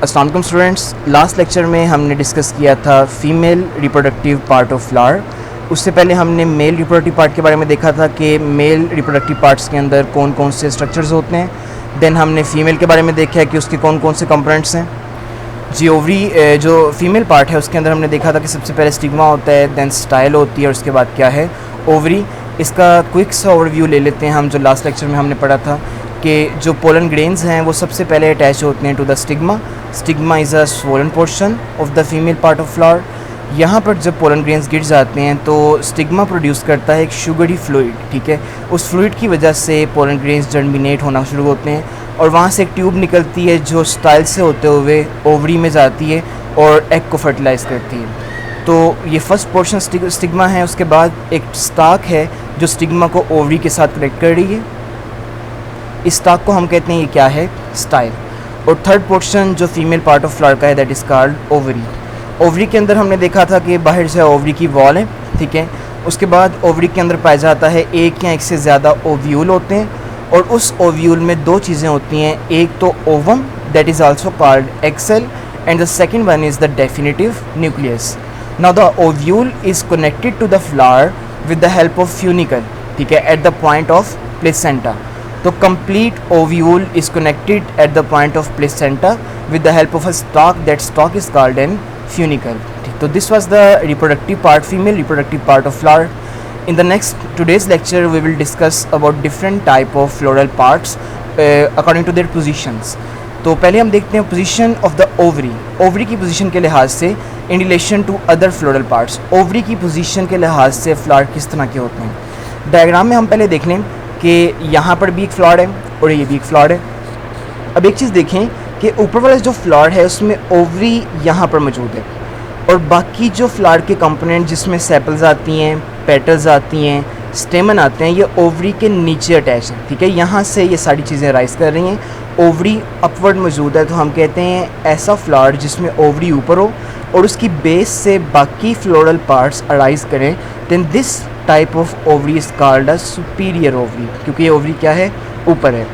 अस्सलाम वालेकुम students. Last lecture में हमने डिस्कस किया था female reproductive part of flower. उससे पहले हमने मेल रिप्रोडक्टिव पार्ट के बारे में देखा था कि मेल रिप्रोडक्टिव पार्ट्स के अंदर कौन कौन से स्ट्रक्चर्स होते हैं। देन हमने फ़ीमेल के बारे में देखा है कि उसके कौन कौन से कंपोनेंट्स हैं। जी ओवरी जो फीमेल पार्ट है उसके अंदर हमने देखा था कि सबसे पहले स्टिग्मा होता है, देन स्टाइल होती है और उसके बाद क्या है, ओवरी। इसका क्विक सा ओवरव्यू ले लेते हैं हम, जो लास्ट लेक्चर में हमने पढ़ा था कि जो पोलन ग्रेन्स हैं वो सबसे पहले अटैच होते हैं to the stigma. Stigma is a swollen portion of the female part of flower. यहाँ पर जब पोलन ग्रेन्स गिर जाते हैं तो स्टिग्मा प्रोड्यूस करता है एक शुगरी फ्लूइड, ठीक है। उस फ्लूइड की वजह से पोलन ग्रेन्स जर्मिनेट होना शुरू होते हैं और वहाँ से एक ट्यूब निकलती है जो स्टाइल से होते हुए ओवरी में जाती है और एग को फर्टिलाइज करती है। तो ये फर्स्ट पोर्शन स्टिग्मा है। उसके बाद एक स्टाक है जो स्टिग्मा को ओवरी के साथ कनेक्ट कर रही है। इस स्टाक को हम कहते हैं ये क्या है, स्टाइल। और थर्ड पोर्शन जो फीमेल पार्ट ऑफ फ्लावर का है that is called ovary. Ovary के अंदर हमने देखा था कि बाहर से ओवरी की वॉल है, ठीक है। उसके बाद ओवरी के अंदर पाया जाता है एक या एक से ज़्यादा ओव्यूल होते हैं और उस ओव्यूल में दो चीज़ें होती हैं, एक तो ovum that is also called egg cell and the second one is the definitive nucleus. Now the ovule is connected to the flower with the help of funicle, ठीक है, at the point of placenta. तो complete ovule is connected at the point of placenta with the help of a stalk, that stalk is called an funicle. ठीक, तो this was the reproductive part, female reproductive part of flower. In the next today's lecture we will discuss about different type of floral parts according to their positions. तो पहले हम देखते हैं position of the ovary. Ovary की position के लिहाज से in relation to other floral parts, ovary की पोजीशन के लिहाज से फ्लावर किस तरह के होते हैं। डायग्राम में हम पहले देख लें कि यहाँ पर भी एक फ्लावर है और ये भी एक फ्लावर है। अब एक चीज़ देखें कि ऊपर वाला जो फ्लावर है उसमें ओवरी यहाँ पर मौजूद है और बाकी जो फ्लावर के कंपोनेंट जिसमें सेपल्स आती हैं, पेटल्स आती हैं, स्टेमन आते हैं, ये ओवरी के नीचे अटैच हैं, ठीक है। यहाँ से ये सारी चीज़ें राइज कर रही हैं। ओवरी अपवर्ड मौजूद है तो हम कहते हैं ऐसा फ्लावर जिसमें ओवरी ऊपर हो और उसकी बेस से बाकी फ्लोरल पार्ट्स अराइज करें, then this type of ovary is called a superior ovary, क्योंकि ये ओवरी क्या है, ऊपर है।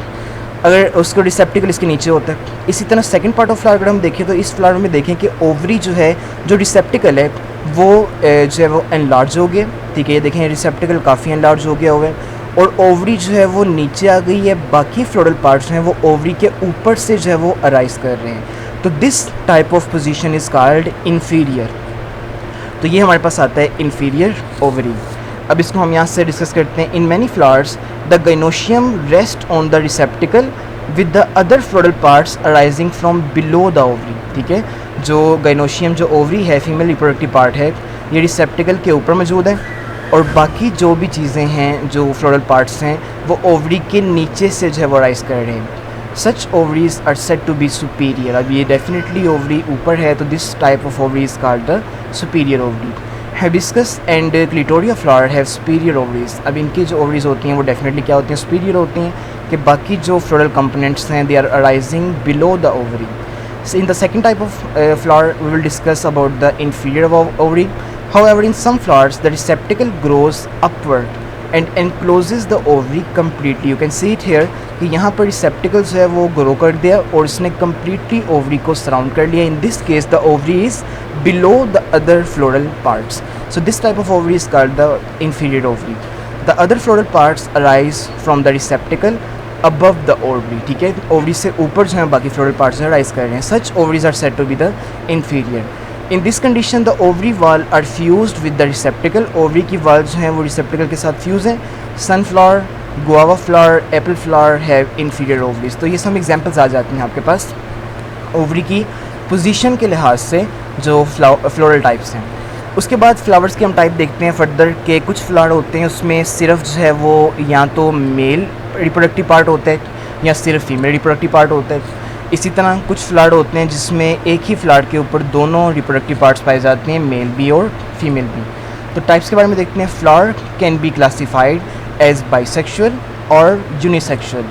अगर उसको रिसेप्टिकल इसके नीचे होता है। इसी तरह सेकंड पार्ट ऑफ फ्लावर अगर हम देखें तो इस फ्लावर में देखें कि ओवरी जो है, जो रिसेप्टिकल है वो जो है वो एनलार्ज हो गया, ठीक है। ये देखें रिसेप्टिकल काफ़ी एनलार्ज हो गया हुआ है और ओवरी जो है वो नीचे आ गई है। बाकी फ्लोरल पार्ट्स हैं वो ओवरी के ऊपर से जो है वो अराइज कर रहे हैं। तो this type of position is called inferior. तो ये हमारे पास आता है इन्फीरियर ओवरी। अब इसको हम यहाँ से डिस्कस करते हैं। In many flowers the gynoecium rest on the रिसेप्टिकल with the other floral parts arising from below the ovary, ठीक है। जो गाइनोशियम जो ओवरी है, फीमेल रिप्रोडक्टिव पार्ट है, ये रिसेप्टिकल के ऊपर मौजूद है और बाकी जो भी चीज़ें हैं, जो फ्लोरल पार्ट्स हैं, वो ओवरी के नीचे से जो है वो राइज कर रहे हैं। Such ovaries are said to be superior. अब ये डेफिनेटली ओवरी ऊपर है तो this type of ovary is called the superior ovary. Hibiscus and clitoria flower have superior ovaries. अब इनकी जो ओवरीज होती हैं वो डेफिनेटली क्या होती हैं, सुपीरियर होती हैं, कि बाकी जो फ्लोरल कंपोनेंट्स हैं they are arising below the ovary. So in the second type of flower we will discuss about the inferior ovary. However, in some flowers the receptacle grows upward and encloses the ovary completely. You can see it here कि यहाँ पर receptacle जो है वो grow कर दिया और इसने completely ovary को surround कर लिया। In this case the ovary is below the other floral parts. So this type of ovary is called the inferior ovary. The other floral parts arise from the receptacle above the ovary, ठीक है। Ovary से ऊपर जो है बाकी floral parts rise कर रहे हैं। Such ovaries are said to be the inferior. In this condition the ovary wall are fused with the receptacle. Ovary की वॉल जो है वो रिसेप्टिकल के साथ फ्यूज हैं। Sunflower, guava flower, apple flower have inferior ovaries. तो ये सब एग्जाम्पल्स आ जाती हैं आपके पास ओवरी की पोजीशन के लिहाज से जो फ्लोरल टाइप्स हैं। उसके बाद फ्लावर्स की हम टाइप देखते हैं फर्दर के कुछ फ्लावर होते हैं उसमें सिर्फ जो है वो या तो मेल रिप्रोडक्टिव पार्ट होता है या सिर्फ फीमेल रिप्रोडक्टिव पार्ट होता है। इसी तरह कुछ फ्लावर होते हैं जिसमें एक ही फ्लावर के ऊपर दोनों रिप्रोडक्टिव पार्ट्स पाए जाते हैं, मेल भी और फीमेल भी। तो टाइप्स के बारे में देखते हैं। Flower can be classified as bisexual और यूनिसेक्सुअल।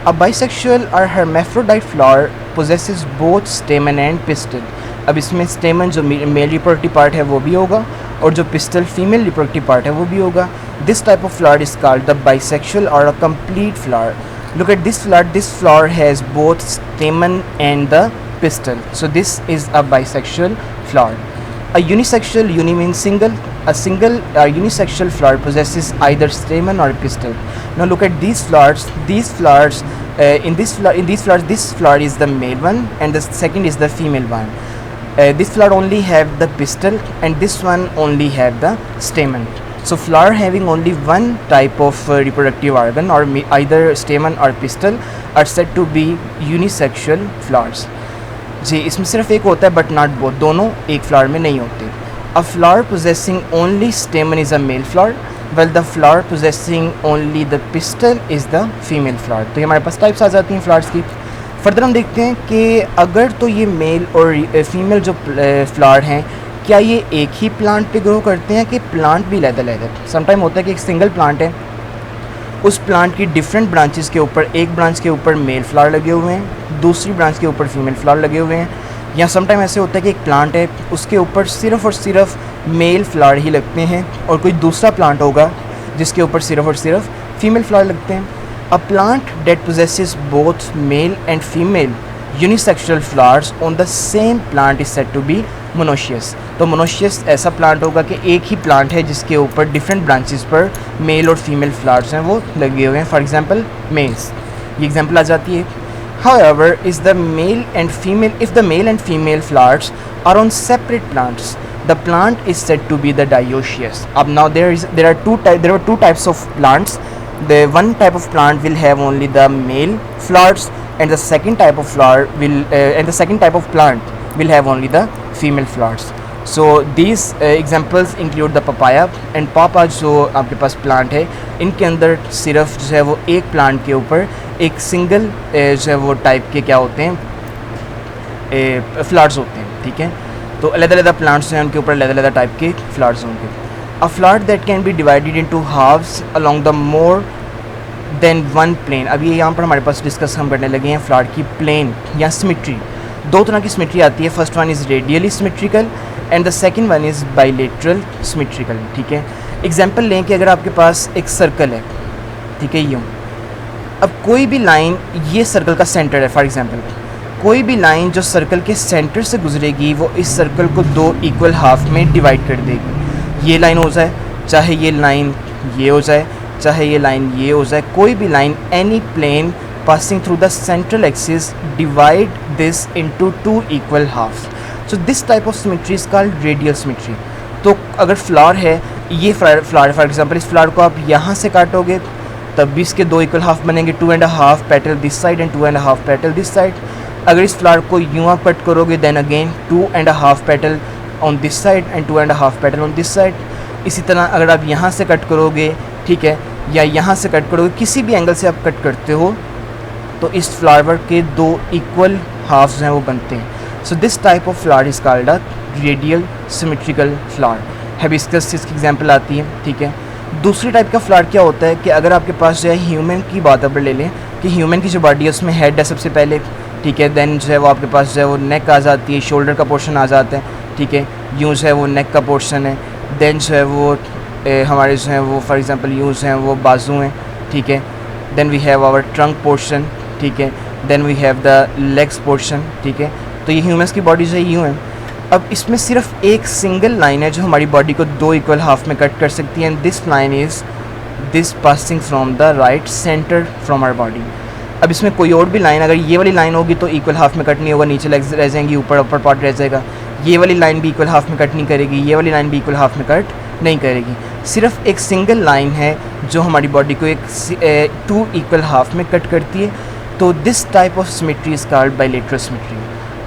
अ बाइसेक्सुअल और hermaphrodite flower possesses both stamen and pistil. अब इसमें स्टेमन जो मेल रिप्रोडक्टिव पार्ट है वो भी होगा और जो पिस्टल फीमेल रिप्रोडक्टिव पार्ट है वो भी होगा। This type of flower is called the bisexual और a complete flower. Look at this flower has both stamen and the pistil. So this is a bisexual flower. A unisexual, uni means single. A unisexual flower possesses either stamen or pistil. Now look at these flowers. These flowers, in these flowers, this flower is the male one, and the second is the female one. This flower only have the pistil, and this one only have the stamen. So flower having only one type of reproductive organ, or either stamen or pistil, are said to be unisexual flowers. जी, इसमें सिर्फ एक होता है but not both, दोनों एक flower में नहीं होते. अ flower possessing only स्टेमन is a male flower, well the flower possessing only the pistol is the female flower. तो ये हमारे पास टाइप्स आ जाती हैं फ्लावर्स की. फर्दर हम देखते हैं कि अगर तो ये मेल और फीमेल जो फ्लावर हैं, क्या ये एक ही प्लांट पे ग्रो करते हैं कि प्लांट भी अलग-अलग. समटाइम होता है कि एक सिंगल प्लांट है, उस प्लांट की डिफरेंट ब्रांचेस के ऊपर, एक ब्रांच के ऊपर मेल फ्लावर लगे हुए हैं, दूसरी ब्रांच के ऊपर फीमेल फ्लावर लगे हुए हैं. या समटाइम ऐसे होता है कि एक प्लांट है, उसके ऊपर सिर्फ़ और सिर्फ मेल फ्लावर ही लगते हैं, और कोई दूसरा प्लांट होगा जिसके ऊपर सिर्फ़ और सिर्फ फीमेल फ्लावर लगते हैं. A plant that possesses both male and female unisexual flowers on the same plant is said to be monoecious. तो मोनोशियस ऐसा प्लांट होगा कि एक ही प्लांट है जिसके ऊपर डिफरेंट ब्रांचेस पर मेल और फीमेल फ्लावर्स हैं वो लगे हुए हैं. फॉर एग्जांपल मेल्स, ये एग्जांपल आ जाती है. However, if the male and female flowers are on separate plants, the plant is said to be the dioecious. Now there are two types of plants. The one type of plant will have only the male flowers, and the second type of plant will have only the female flowers. So these examples include the papaya and papa. जो आपके पास plant है, इनके अंदर सिर्फ जो है वो एक प्लांट के ऊपर एक सिंगल जो है वो टाइप के क्या होते हैं, फ्लावर्स होते हैं. ठीक है, तो अलग-अलग प्लांट्स हैं, उनके ऊपर अलग-अलग टाइप के फ्लावर्स होंगे. A flower that can be divided into halves along the more than one plane. अब ये यहाँ पर हमारे पास डिस्कस हम करने लगे हैं फ्लावर की प्लेन या सिमेट्री. दो तरह की सिमेट्री आती है. First one is radially symmetrical and the second one is bilateral symmetrical. ठीक है, एग्जांपल लें कि अगर आपके पास एक सर्कल है, ठीक है, यूँ. अब कोई भी लाइन, ये सर्कल का सेंटर है, फॉर एग्जांपल कोई भी लाइन जो सर्कल के सेंटर से गुजरेगी वो इस सर्कल को दो इक्वल हाफ में डिवाइड कर देगी. ये लाइन हो जाए, चाहे ये लाइन ये हो जाए, चाहे ये लाइन ये हो जाए, कोई भी line, any plane passing through the central axis divide this into two equal halves. So this type of symmetry is called radial symmetry. तो अगर फ्लावर है, ये फ्लावर फॉर एग्जांपल, इस फ्लावर को आप यहाँ से काटोगे तब भी इसके दो इक्वल हाफ बनेंगे, 2.5 petal this side and 2.5 petal this side. अगर इस फ्लावर को यूँ आप कट करोगे then again 2.5 petal on this side and 2.5 petal on this side. इसी तरह अगर आप यहाँ से कट करोगे, ठीक है, या यहाँ से कट करोगे, किसी भी एंगल से आप कट करते हो तो इस फ्लावर के दो इक्वल हाफ्स हैं वो बनते हैं. So this type of flower is called a radial symmetrical flower. Hibiscus इसकी एग्जांपल आती है. ठीक है, दूसरी टाइप का फ्लावर क्या होता है कि अगर आपके पास जो है ह्यूमन की बात अगर ले लें कि ह्यूमन की जो बॉडी है उसमें हेड है सबसे पहले, ठीक है, देन जो है वो आपके पास जो है वो नेक आ जाती है, शोल्डर का पोर्शन आ जाता है. ठीक है, यूँ जो है वो नेक का पोर्शन है, देन जो है वो हमारे जो है वो फॉर एग्जांपल यूँ जो है वो बाजू हैं. ठीक है, then we have our trunk portion. ठीक है, then we have the legs portion. ठीक है, तो ये ह्यूमन्स की बॉडी जो है यूँ है. अब इसमें सिर्फ एक सिंगल लाइन है जो हमारी बॉडी को दो इक्वल हाफ में कट कर सकती है, and this line is this passing from the right centre from our body. अब इसमें कोई और भी लाइन, अगर ये वाली लाइन होगी तो इक्वल हाफ में कट नहीं होगा, नीचे लेग्स रह जाएंगी, ऊपर अपर पार्ट रह जाएगा. ये वाली लाइन भी इक्वल हाफ में कट नहीं करेगी, ये वाली लाइन भी इक्वल हाफ में कट नहीं करेगी. सिर्फ एक सिंगल लाइन है जो हमारी बॉडी को एक टू इक्वल हाफ में कट करती है. तो this type of symmetry is called bilateral symmetry.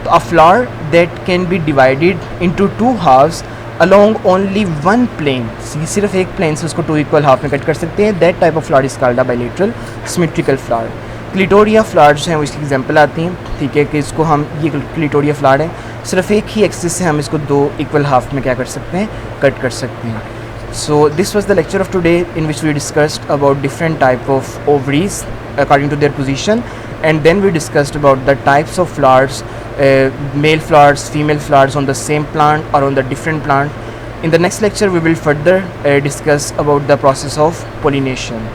तो a flower that can be divided into two halves along only one plane, सिर्फ एक प्लेन से उसको टू इक्वल हाफ में कट कर सकते हैं. That type of flower is called a bilateral symmetrical flower. Clitoria flower जो हैं वो इसकी एग्जांपल आती हैं. ठीक है, कि इसको हम, ये क्लिटोरिया फ्लावर है, सिर्फ एक ही एक्सिस से हम इसको दो इक्वल हाफ में क्या कर सकते हैं, कट कर सकते हैं. So this was the lecture of today in which we discussed about different type of ovaries according to their position, and then we discussed about the types of flowers, male flowers, female flowers on the same plant or on the different plant. In the next lecture we will further discuss about the process of pollination.